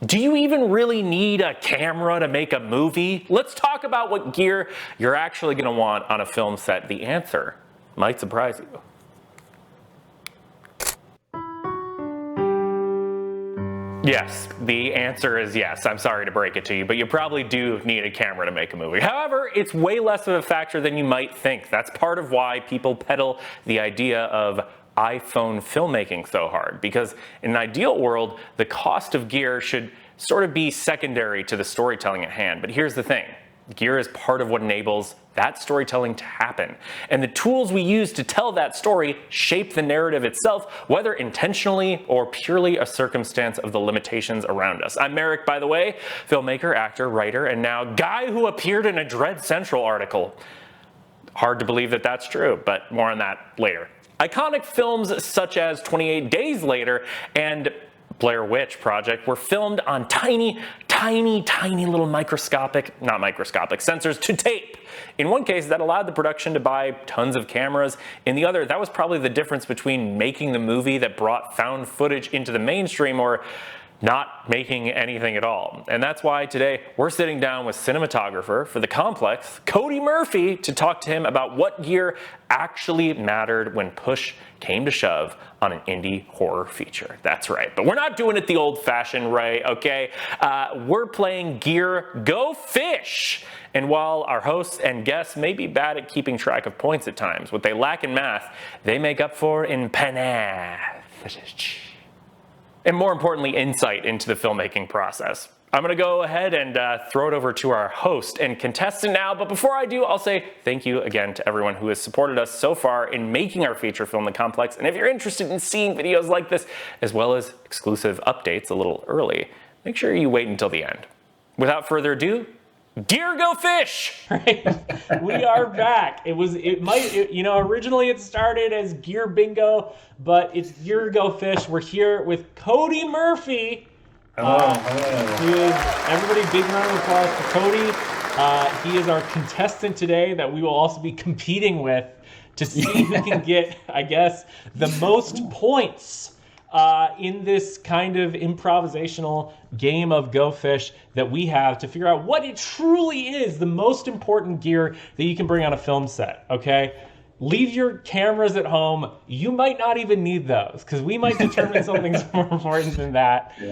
Do you even really need a camera to make a movie? Let's talk about what gear you're actually going to want on a film set. The answer might surprise you. Yes, the answer is yes. I'm sorry to break it to you, but you probably do need a camera to make a movie. However, it's way less of a factor than you might think. That's part of why people peddle the idea of iPhone filmmaking so hard, because in an ideal world, the cost of gear should sort of be secondary to the storytelling at hand. But here's the thing. Gear is part of what enables that storytelling to happen. And the tools we use to tell that story shape the narrative itself, whether intentionally or purely a circumstance of the limitations around us. I'm Merrick, by the way, filmmaker, actor, writer, and now guy who appeared in a Dread Central article. Hard to believe that that's true, but more on that later. Iconic films such as 28 Days Later and Blair Witch Project were filmed on tiny little sensors to tape. In one case, that allowed the production to buy tons of cameras. In the other, that was probably the difference between making the movie that brought found footage into the mainstream or not making anything at all. And that's why today we're sitting down with cinematographer for The Complex, Cody Murphy, to talk to him about what gear actually mattered when push came to shove on an indie horror feature. That's right, but we're not doing it the old-fashioned way, okay? We're playing Gear Go Fish. And while our hosts and guests may be bad at keeping track of points at times, what they lack in math, they make up for in panache. And more importantly, insight into the filmmaking process. I'm going to go ahead and throw it over to our host and contestant now, but before I do, I'll say thank you again to everyone who has supported us so far in making our feature film, The Complex. And if you're interested in seeing videos like this, as well as exclusive updates a little early, make sure you wait until the end. Without further ado, Gear Go Fish! Right. We are back. Originally it started as Gear Bingo, but it's Gear Go Fish. We're here with Cody Murphy. Everybody, big round of applause for Cody. He is our contestant today that we will also be competing with to see who can get, I guess, the most points in this kind of improvisational game of Go Fish that we have to figure out what it truly is the most important gear that you can bring on a film set, okay? Leave your cameras at home. You might not even need those because we might determine something's more important than that. Yeah.